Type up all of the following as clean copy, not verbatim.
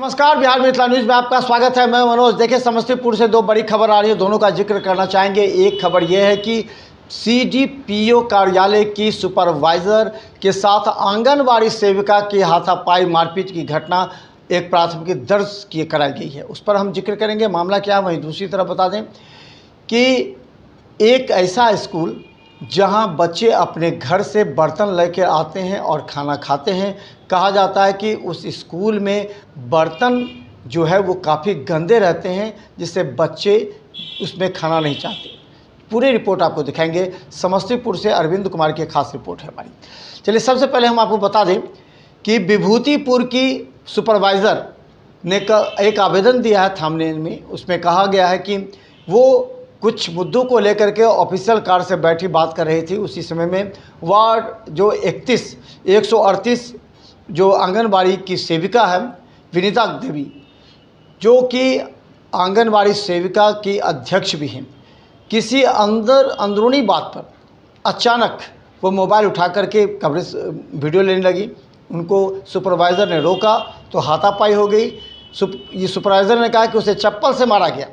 नमस्कार, बिहार मिथिला न्यूज में आपका स्वागत है। मैं मनोज। देखिए, समस्तीपुर से दो बड़ी खबर आ रही है, दोनों का जिक्र करना चाहेंगे। एक खबर यह है कि सीडीपीओ कार्यालय की सुपरवाइजर के साथ आंगनबाड़ी सेविका की हाथापाई मारपीट की घटना एक प्राथमिकी दर्ज कराई गई है, उस पर हम जिक्र करेंगे। मामला क्या है, वहीं दूसरी तरफ बता दें कि एक ऐसा स्कूल जहां बच्चे अपने घर से बर्तन लेकर आते हैं और खाना खाते हैं। कहा जाता है कि उस स्कूल में बर्तन जो है वो काफ़ी गंदे रहते हैं, जिससे बच्चे उसमें खाना नहीं चाहते। पूरी रिपोर्ट आपको दिखाएंगे। समस्तीपुर से अरविंद कुमार की खास रिपोर्ट है हमारी। चलिए, सबसे पहले हम आपको बता दें कि विभूतिपुर की सुपरवाइज़र ने एक आवेदन दिया है थाने में। उसमें कहा गया है कि वो कुछ मुद्दों को लेकर के ऑफिशियल कार से बैठी बात कर रही थी। उसी समय में वार्ड जो 138 जो आंगनबाड़ी की सेविका है विनीता देवी, जो कि आंगनबाड़ी सेविका की अध्यक्ष भी हैं, किसी अंदरूनी बात पर अचानक वो मोबाइल उठा करके कवरेज वीडियो लेने लगी। उनको सुपरवाइज़र ने रोका तो हाथापाई हो गई। ये सुपरवाइज़र ने कहा कि उसे चप्पल से मारा गया,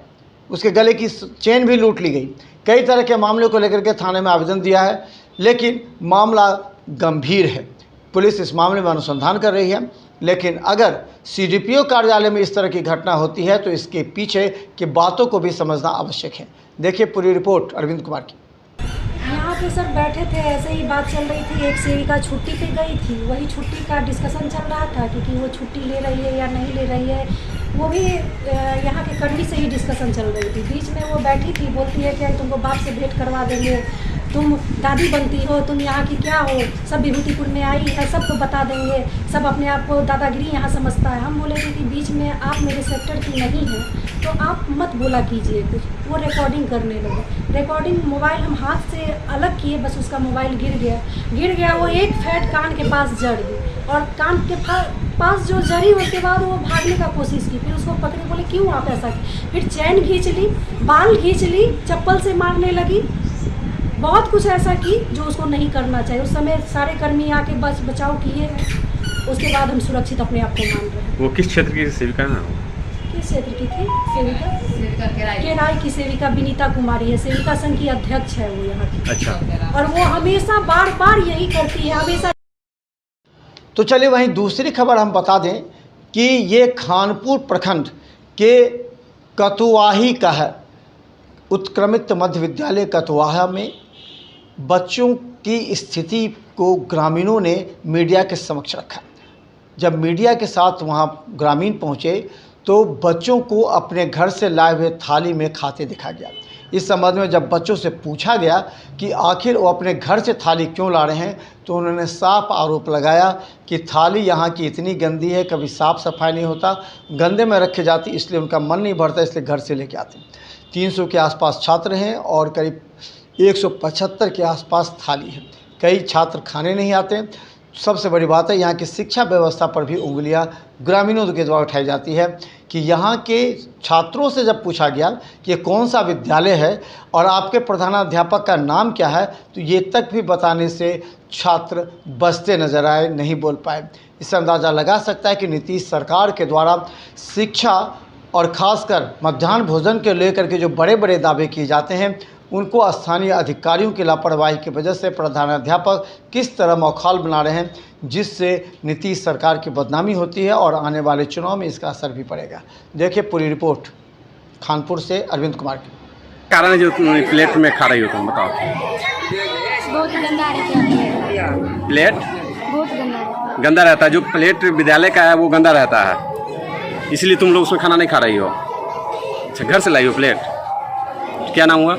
उसके गले की चेन भी लूट ली गई। कई तरह के मामले को लेकर के थाने में आवेदन दिया है, लेकिन मामला गंभीर है। पुलिस इस मामले में अनुसंधान कर रही है, लेकिन अगर सीडीपीओ कार्यालय में इस तरह की घटना होती है तो इसके पीछे की बातों को भी समझना आवश्यक है। देखिए पूरी रिपोर्ट अरविंद कुमार की। यहाँ पे सब बैठे थे, ऐसे ही बात चल रही थी। एक सेविका छुट्टी पे गई थी, वही छुट्टी का डिस्कशन चल रहा था कि वो छुट्टी ले रही है या नहीं ले रही है। वो भी यहाँ के कर्मी से ही डिस्कशन चल रही थी। बीच में वो बैठी थी, बोलती है कि तुमको बाप से भेंट करवा देंगे, तुम दादी बनती हो, तुम यहाँ की क्या हो, सब विभूतिपुर में आई है, सबको बता देंगे, सब अपने आप को दादागिरी यहाँ समझता है। हम बोले कि बीच में आप मेरे सेक्टर की नहीं हैं तो आप मत बोला कीजिए कुछ। वो रिकॉर्डिंग करने लगे। रिकॉर्डिंग मोबाइल हम हाथ से अलग किए, बस उसका मोबाइल गिर गया। वो एक फैट कान के पास जड़ गई और कान के पास जो जड़ी, उसके बाद वो भागने का कोशिश की। फिर उसको पकड़े, बोले क्यों आप ऐसा की। फिर चैन खींच ली, बाल खींच ली, चप्पल से मारने लगी। बहुत कुछ ऐसा की जो उसको नहीं करना चाहिए। उस समय सारे कर्मी आके बचाव किए हैं। उसके बाद हम सुरक्षित अपने आप को मान रहे हैं। वो किस क्षेत्र की सेविका है? किस क्षेत्र की थी सेविका? केराई की सेविका विनीता कुमारी है। सेविका संघ की अध्यक्ष है वो यहाँ की। अच्छा। और वो हमेशा बार बार यही करती है, हमेशा। तो चलिए, वहीं दूसरी खबर हम बता दें कि ये खानपुर प्रखंड के कतुवाही का है। उत्क्रमित मध्य विद्यालय कतुवाहा में बच्चों की स्थिति को ग्रामीणों ने मीडिया के समक्ष रखा। जब मीडिया के साथ वहां ग्रामीण पहुंचे तो बच्चों को अपने घर से लाए हुए थाली में खाते दिखा गया। इस संबंध में जब बच्चों से पूछा गया कि आखिर वो अपने घर से थाली क्यों ला रहे हैं, तो उन्होंने साफ आरोप लगाया कि थाली यहाँ की इतनी गंदी है, कभी साफ़ सफाई नहीं होता, गंदे में रखे जाती, इसलिए उनका मन नहीं भरता, इसलिए घर से लेके आते हैं। 300 के आसपास छात्र हैं और करीब 175 के आसपास थाली है। कई छात्र खाने नहीं आते। सबसे बड़ी बात है, यहाँ की शिक्षा व्यवस्था पर भी उंगलियां ग्रामीणों के द्वारा उठाई जाती है कि यहाँ के छात्रों से जब पूछा गया कि ये कौन सा विद्यालय है और आपके प्रधानाध्यापक का नाम क्या है, तो ये तक भी बताने से छात्र बचते नजर आए, नहीं बोल पाए। इससे अंदाज़ा लगा सकता है कि नीतीश सरकार के द्वारा शिक्षा और ख़ासकर मध्याह्न भोजन के लेकर के जो बड़े बड़े दावे किए जाते हैं, उनको स्थानीय अधिकारियों की लापरवाही की वजह से प्रधानाध्यापक किस तरह मौखाल बना रहे हैं, जिससे नीतीश सरकार की बदनामी होती है और आने वाले चुनाव में इसका असर भी पड़ेगा। देखिए पूरी रिपोर्ट खानपुर से अरविंद कुमार की। कारण जो प्लेट में खा रही हो तुम, बताओ। बहुत गंदा रहता है प्लेट बहुत गंदा रहता है। जो प्लेट विद्यालय का है वो गंदा रहता है, इसलिए तुम लोग उसमें खाना नहीं खा रही हो। अच्छा, घर से लाई हो प्लेट? क्या नाम हुआ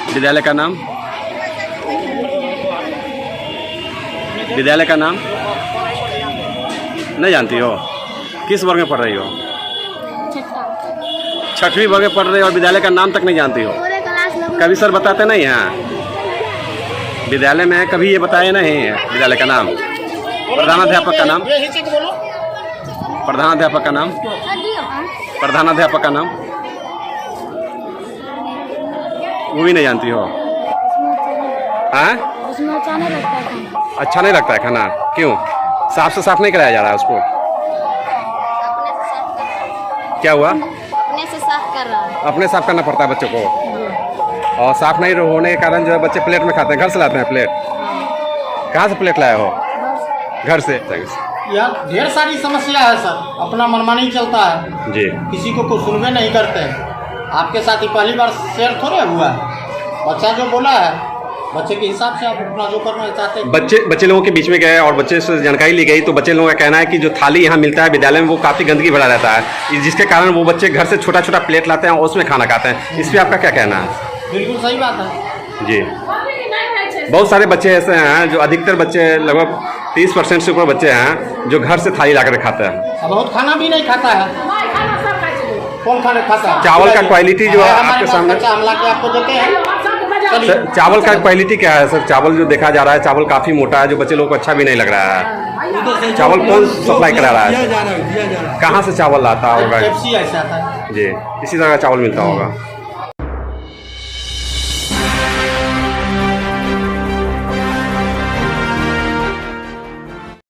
विद्यालय का नाम? विद्यालय का नाम नहीं जानती हो? किस वर्ग में पढ़ रही हो? छठवीं वर्ग में पढ़ रही हो और विद्यालय का नाम तक नहीं जानती हो? कभी सर बताते नहीं हैं विद्यालय में? कभी ये बताए नहीं है विद्यालय का नाम? प्रधानाध्यापक का नाम? प्रधानाध्यापक का नाम? प्रधानाध्यापक का नाम वो भी नहीं जानती हो? हाँ, उसमें अच्छा नहीं लगता है खाना। अच्छा नहीं लगता है खाना? क्यों? साफ से साफ नहीं कराया जा रहा है उसको? क्या हुआ? अपने से साफ कर रहा है। अपने साफ करना पड़ता है बच्चों को, और साफ नहीं होने के कारण जो है बच्चे प्लेट में खाते हैं। घर से लाते हैं प्लेट? कहाँ से प्लेट लाए हो? घर से। यार ढेर सारी समस्या है सर, अपना मनमानी चलता है जी। किसी को कुछ सुनवे नहीं करते हैं। आपके साथ ही पहली बार शेयर थोड़े हुआ है, बच्चा जो बोला है बच्चे के हिसाब से आप अपना जो करना चाहते हैं। बच्चे लोगों के बीच में गए और बच्चे से जानकारी ली गई, तो बच्चे लोगों का कहना है कि जो थाली यहाँ मिलता है विद्यालय में वो काफ़ी गंदगी भरा रहता है, जिसके कारण वो बच्चे घर से छोटा छोटा प्लेट लाते हैं और उसमें खाना खाते हैं। इस पर आपका क्या कहना है? बिल्कुल सही बात है जी। बहुत सारे बच्चे ऐसे हैं जो, अधिकतर बच्चे लगभग 30% से ऊपर बच्चे हैं जो घर से थाली ला कर खाते हैं। बहुत खाना भी नहीं खाता है। कौन खाना खाता है? चावल का क्वालिटी जो है आपके सामने, हम ला के आपको देते हैं। सर चावल का क्वालिटी क्या है सर? चावल जो देखा जा रहा है चावल काफ़ी मोटा है, जो बच्चे लोगों को अच्छा भी नहीं लग रहा है। चावल कौन सप्लाई करा रहा है? कहाँ से चावल लाता होगा? ऐसा आता है जी, इसी तरह का चावल मिलता होगा।